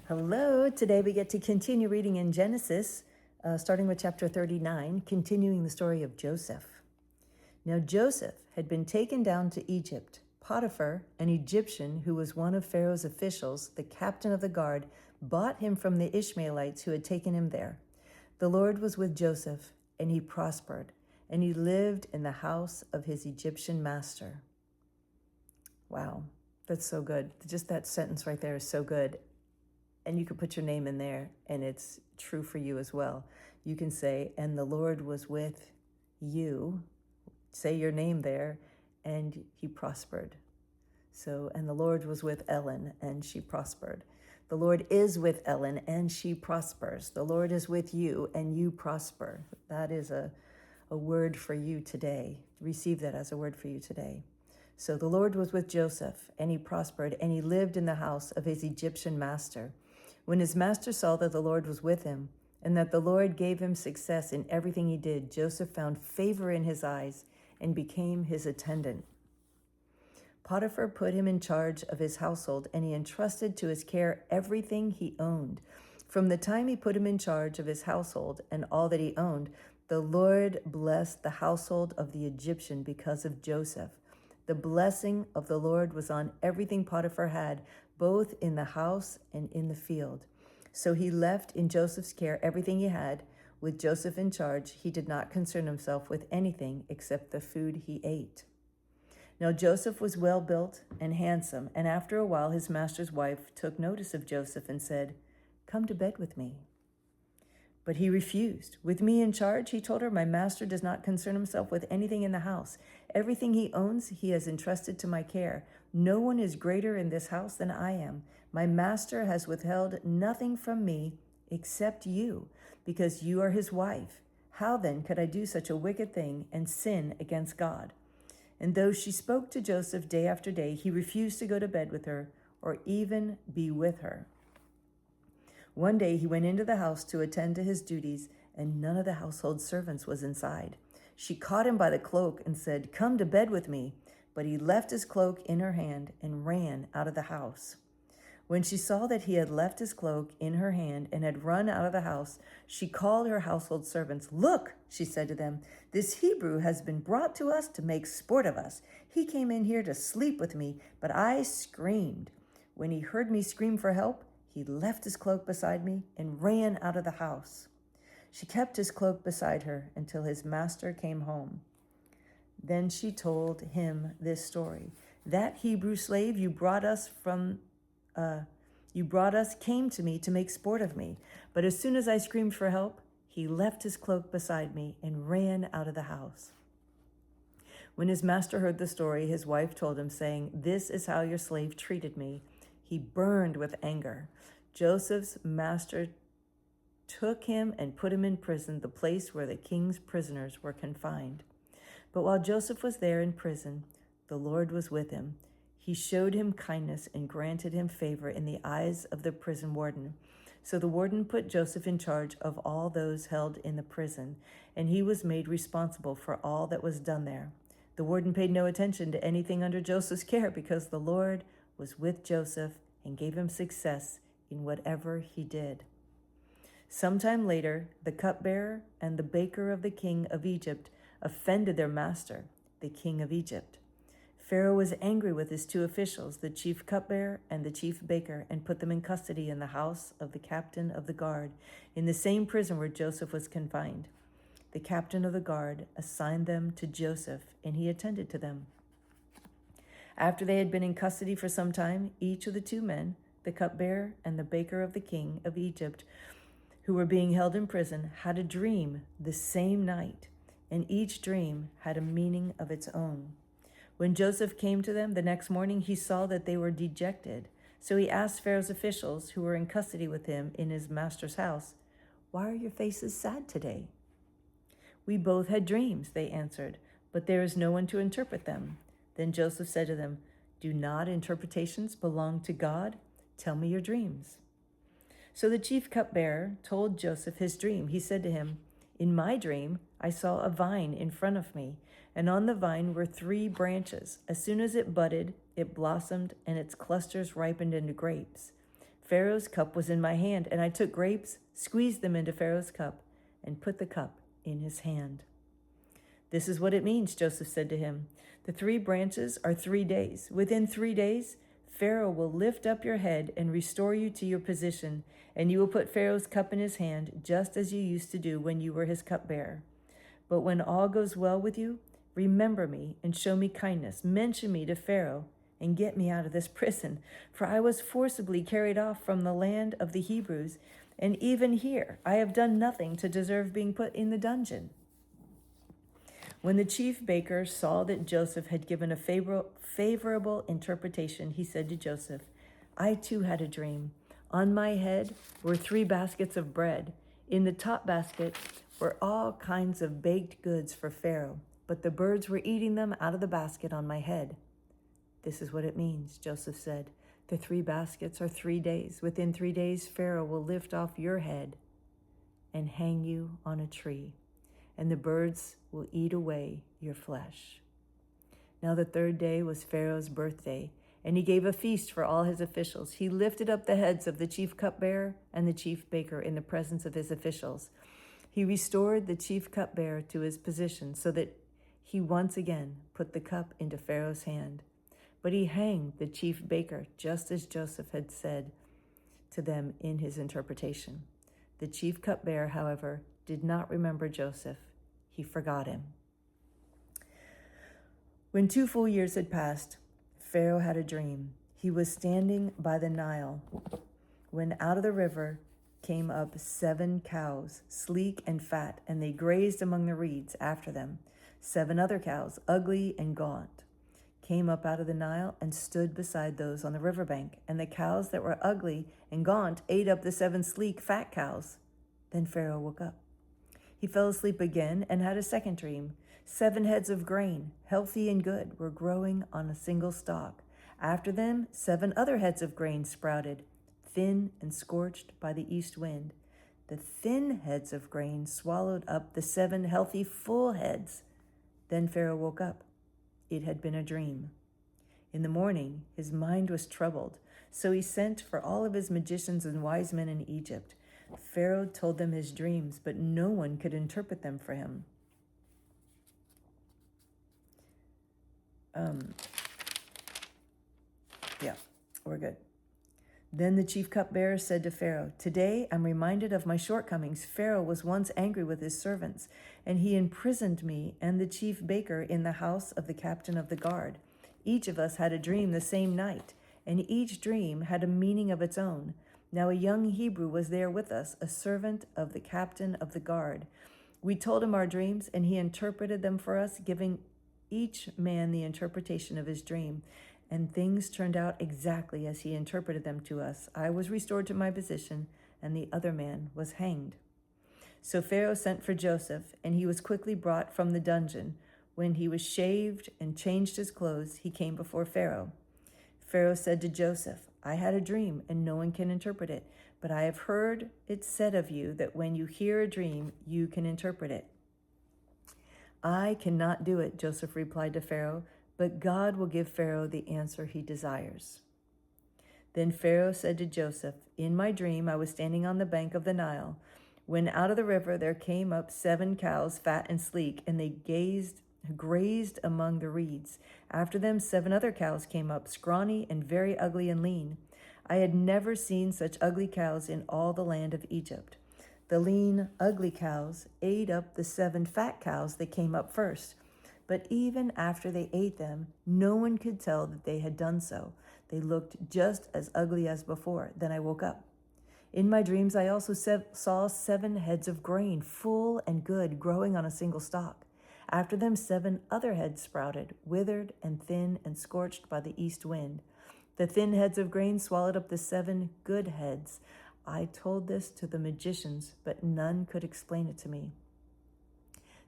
Hello, today we get to continue reading in Genesis, starting with chapter 39, continuing the story of Joseph. Now Joseph had been taken down to Egypt. Potiphar, an Egyptian who was one of Pharaoh's officials, the captain of the guard, bought him from the Ishmaelites who had taken him there. The Lord was with Joseph, and he prospered, and he lived in the house of his Egyptian master. Wow, that's so good. Just that sentence right there is so good. And you could put your name in there, and it's true for you as well. You can say, and the Lord was with you. Say your name there, and he prospered. So, and the Lord was with Ellen, and she prospered. The Lord is with Ellen, and she prospers. The Lord is with you, and you prosper. That is a word for you today. Receive that as a word for you today. So the Lord was with Joseph, and he prospered, and he lived in the house of his Egyptian master. When his master saw that the Lord was with him, and that the Lord gave him success in everything he did, Joseph found favor in his eyes and became his attendant. Potiphar put him in charge of his household, and he entrusted to his care everything he owned. From the time he put him in charge of his household and all that he owned, the Lord blessed the household of the Egyptian because of Joseph. The blessing of the Lord was on everything Potiphar had, both in the house and in the field. So he left in Joseph's care everything he had. With Joseph in charge, he did not concern himself with anything except the food he ate. Now Joseph was well built and handsome, and after a while his master's wife took notice of Joseph and said, "Come to bed with me." But he refused. "With me in charge," he told her, "my master does not concern himself with anything in the house. Everything he owns, he has entrusted to my care. No one is greater in this house than I am. My master has withheld nothing from me except you, because you are his wife. How then could I do such a wicked thing and sin against God?" And though she spoke to Joseph day after day, he refused to go to bed with her or even be with her. One day he went into the house to attend to his duties, and none of the household servants was inside. She caught him by the cloak and said, "Come to bed with me." But he left his cloak in her hand and ran out of the house. When she saw that he had left his cloak in her hand and had run out of the house, she called her household servants. "Look," she said to them, "this Hebrew has been brought to us to make sport of us. He came in here to sleep with me, but I screamed. When he heard me scream for help, he left his cloak beside me and ran out of the house." She kept his cloak beside her until his master came home. Then she told him this story. "That Hebrew slave you brought us came to me to make sport of me. But as soon as I screamed for help, he left his cloak beside me and ran out of the house." When his master heard the story, his wife told him, saying, "This is how your slave treated me." He burned with anger. Joseph's master took him and put him in prison, the place where the king's prisoners were confined. But while Joseph was there in prison, the Lord was with him. He showed him kindness and granted him favor in the eyes of the prison warden. So the warden put Joseph in charge of all those held in the prison, and he was made responsible for all that was done there. The warden paid no attention to anything under Joseph's care because the Lord was with Joseph and gave him success in whatever he did. Sometime later, the cupbearer and the baker of the king of Egypt offended their master, the king of Egypt. Pharaoh was angry with his two officials, the chief cupbearer and the chief baker, and put them in custody in the house of the captain of the guard, in the same prison where Joseph was confined. The captain of the guard assigned them to Joseph, and he attended to them. After they had been in custody for some time, each of the two men, the cupbearer and the baker of the king of Egypt, who were being held in prison, had a dream the same night, and each dream had a meaning of its own. When Joseph came to them the next morning, he saw that they were dejected. So he asked Pharaoh's officials who were in custody with him in his master's house, "Why are your faces sad today?" "We both had dreams," they answered, "but there is no one to interpret them." Then Joseph said to them, "Do not interpretations belong to God? Tell me your dreams." So the chief cupbearer told Joseph his dream. He said to him, "In my dream, I saw a vine in front of me, and on the vine were 3 branches. As soon as it budded, it blossomed, and its clusters ripened into grapes. Pharaoh's cup was in my hand, and I took grapes, squeezed them into Pharaoh's cup, and put the cup in his hand." "This is what it means," Joseph said to him. "The 3 branches are 3 days. Within 3 days, Pharaoh will lift up your head and restore you to your position, and you will put Pharaoh's cup in his hand, just as you used to do when you were his cupbearer. But when all goes well with you, remember me and show me kindness. Mention me to Pharaoh and get me out of this prison, for I was forcibly carried off from the land of the Hebrews, and even here I have done nothing to deserve being put in the dungeon." When the chief baker saw that Joseph had given a favorable interpretation, he said to Joseph, "I too had a dream. On my head were 3 baskets of bread. In the top basket were all kinds of baked goods for Pharaoh, but the birds were eating them out of the basket on my head." "This is what it means," Joseph said. "The 3 baskets are 3 days. Within 3 days, Pharaoh will lift off your head and hang you on a tree, and the birds will eat away your flesh." Now the 3rd day was Pharaoh's birthday, and he gave a feast for all his officials. He lifted up the heads of the chief cupbearer and the chief baker in the presence of his officials. He restored the chief cupbearer to his position so that he once again put the cup into Pharaoh's hand. But he hanged the chief baker, just as Joseph had said to them in his interpretation. The chief cupbearer, however, did not remember Joseph. He forgot him. When 2 full years had passed, Pharaoh had a dream. He was standing by the Nile when out of the river came up 7 cows, sleek and fat, and they grazed among the reeds after them. 7 other cows, ugly and gaunt, came up out of the Nile and stood beside those on the riverbank, and the cows that were ugly and gaunt ate up the 7 sleek, fat cows. Then Pharaoh woke up. He fell asleep again and had a second dream. 7 heads of grain, healthy and good, were growing on a single stalk. After them, 7 other heads of grain sprouted, thin and scorched by the east wind. The thin heads of grain swallowed up the 7 healthy, full heads. Then Pharaoh woke up. It had been a dream. In the morning, his mind was troubled, so he sent for all of his magicians and wise men in Egypt. Pharaoh told them his dreams, but no one could interpret them for him. We're good. Then the chief cupbearer said to Pharaoh, "Today I'm reminded of my shortcomings. Pharaoh was once angry with his servants, and he imprisoned me and the chief baker in the house of the captain of the guard. Each of us had a dream the same night, and each dream had a meaning of its own. Now a young Hebrew was there with us, a servant of the captain of the guard. We told him our dreams, and he interpreted them for us, giving each man the interpretation of his dream. And things turned out exactly as he interpreted them to us. I was restored to my position, and the other man was hanged." So Pharaoh sent for Joseph, and he was quickly brought from the dungeon. When he was shaved and changed his clothes, he came before Pharaoh. Pharaoh said to Joseph, "I had a dream, and no one can interpret it. But I have heard it said of you that when you hear a dream, you can interpret it." "I cannot do it," Joseph replied to Pharaoh, "but God will give Pharaoh the answer he desires." Then Pharaoh said to Joseph, "In my dream I was standing on the bank of the Nile, when out of the river there came up 7 cows, fat and sleek, and they grazed among the reeds. After them 7 other cows came up, scrawny and very ugly and lean. I had never seen such ugly cows in all the land of Egypt. The lean, ugly cows ate up the 7 fat cows that came up first. But even after they ate them, no one could tell that they had done so. They looked just as ugly as before. Then I woke up. In my dreams, I also saw 7 heads of grain, full and good, growing on a single stalk. After them, 7 other heads sprouted, withered and thin and scorched by the east wind. The thin heads of grain swallowed up the 7 good heads. I told this to the magicians, but none could explain it to me."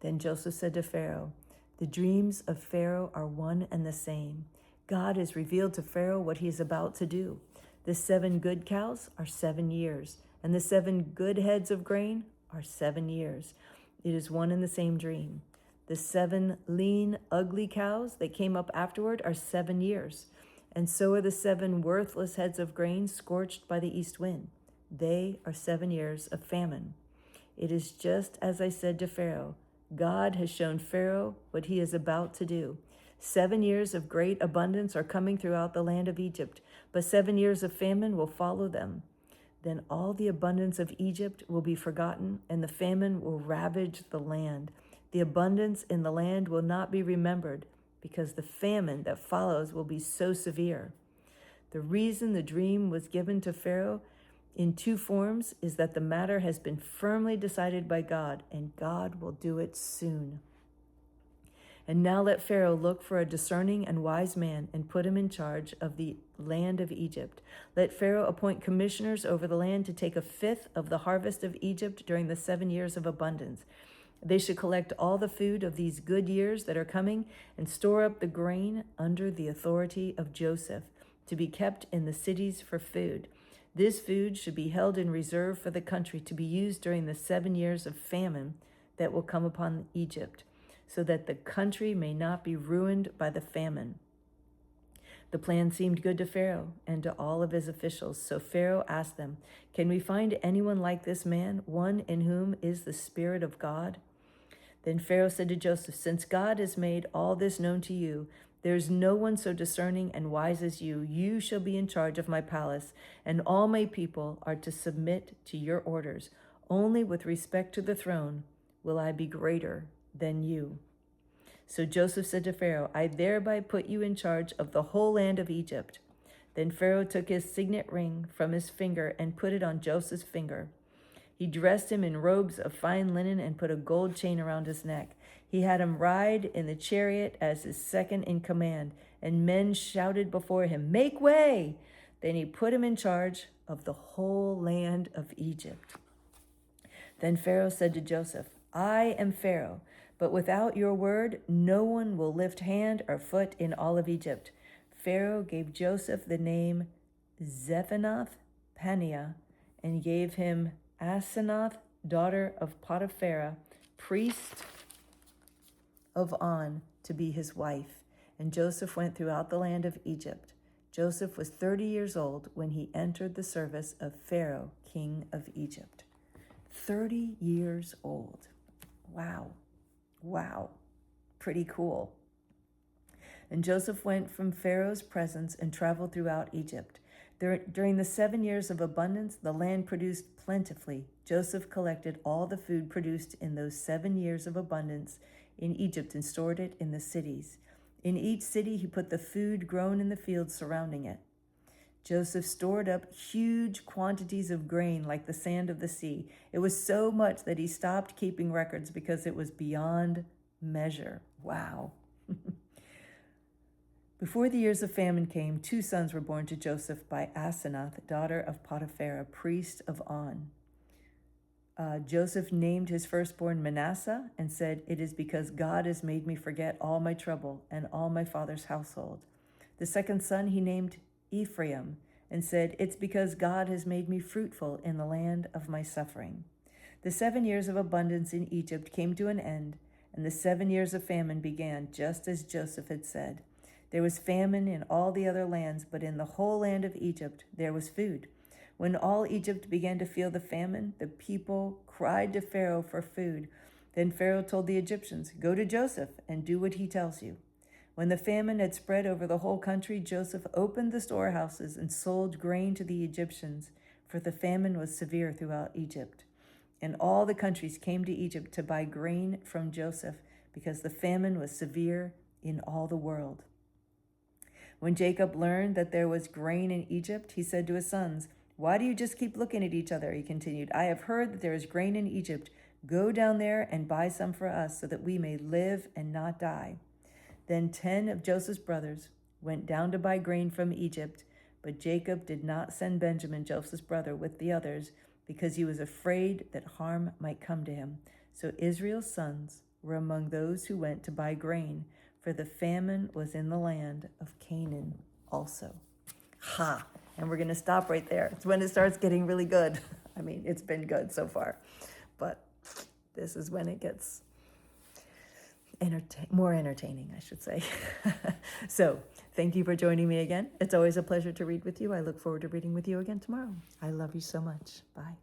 Then Joseph said to Pharaoh, "The dreams of Pharaoh are one and the same. God has revealed to Pharaoh what he is about to do. The 7 good cows are 7 years, and the 7 good heads of grain are 7 years. It is one and the same dream. The 7 lean, ugly cows that came up afterward are 7 years, And so are the 7 worthless heads of grain scorched by the east wind. They are 7 years of famine. It is just as I said to Pharaoh. God has shown Pharaoh what he is about to do. 7 years of great abundance are coming throughout the land of Egypt, but 7 years of famine will follow them. Then all the abundance of Egypt will be forgotten, and the famine will ravage the land. The abundance in the land will not be remembered, because the famine that follows will be so severe. The reason the dream was given to Pharaoh in 2 forms is that the matter has been firmly decided by God, and God will do it soon. And now let Pharaoh look for a discerning and wise man and put him in charge of the land of Egypt. Let Pharaoh appoint commissioners over the land to take 1/5 of the harvest of Egypt during the 7 years of abundance. They should collect all the food of these good years that are coming and store up the grain under the authority of Joseph to be kept in the cities for food. This food should be held in reserve for the country to be used during the 7 years of famine that will come upon Egypt, so that the country may not be ruined by the famine. The plan seemed good to Pharaoh and to all of his officials, so Pharaoh asked them, "Can we find anyone like this man, one in whom is the Spirit of God?" Then Pharaoh said to Joseph, "Since God has made all this known to you, there is no one so discerning and wise as you. You shall be in charge of my palace, and all my people are to submit to your orders. Only with respect to the throne will I be greater than you." So Joseph said to Pharaoh, "I thereby put you in charge of the whole land of Egypt." Then Pharaoh took his signet ring from his finger and put it on Joseph's finger. He dressed him in robes of fine linen and put a gold chain around his neck. He had him ride in the chariot as his second in command, and men shouted before him, "Make way!" Then he put him in charge of the whole land of Egypt. Then Pharaoh said to Joseph, "I am Pharaoh, but without your word, no one will lift hand or foot in all of Egypt." Pharaoh gave Joseph the name Zephanath-Paneah and gave him Asenath, daughter of Potiphar, priest of On, to be his wife. And Joseph went throughout the land of Egypt. Joseph was 30 years old when he entered the service of Pharaoh, king of Egypt. 30 years old. Wow. Pretty cool. And Joseph went from Pharaoh's presence and traveled throughout Egypt. During the 7 years of abundance, the land produced plentifully. Joseph collected all the food produced in those 7 years of abundance in Egypt and stored it in the cities. In each city, he put the food grown in the fields surrounding it. Joseph stored up huge quantities of grain like the sand of the sea. It was so much that he stopped keeping records because it was beyond measure. Wow. Before the years of famine came, 2 sons were born to Joseph by Asenath, daughter of Potiphar, priest of On. Joseph named his firstborn Manasseh and said, "It is because God has made me forget all my trouble and all my father's household." The second son he named Ephraim and said, "It's because God has made me fruitful in the land of my suffering." The 7 years of abundance in Egypt came to an end, and the 7 years of famine began, just as Joseph had said. There was famine in all the other lands, but in the whole land of Egypt there was food. When all Egypt began to feel the famine, the people cried to Pharaoh for food. Then Pharaoh told the Egyptians, "Go to Joseph and do what he tells you." When the famine had spread over the whole country, Joseph opened the storehouses and sold grain to the Egyptians, for the famine was severe throughout Egypt. And all the countries came to Egypt to buy grain from Joseph, because the famine was severe in all the world. When Jacob learned that there was grain in Egypt, he said to his sons, "Why do you just keep looking at each other?" He continued. "I have heard that there is grain in Egypt. Go down there and buy some for us, so that we may live and not die." Then 10 of Joseph's brothers went down to buy grain from Egypt, but Jacob did not send Benjamin, Joseph's brother, with the others, because he was afraid that harm might come to him. So Israel's sons were among those who went to buy grain, for the famine was in the land of Canaan also. Ha! And we're going to stop right there. It's when it starts getting really good. I mean, it's been good so far, but this is when it gets more entertaining, I should say. So thank you for joining me again. It's always a pleasure to read with you. I look forward to reading with you again tomorrow. I love you so much. Bye.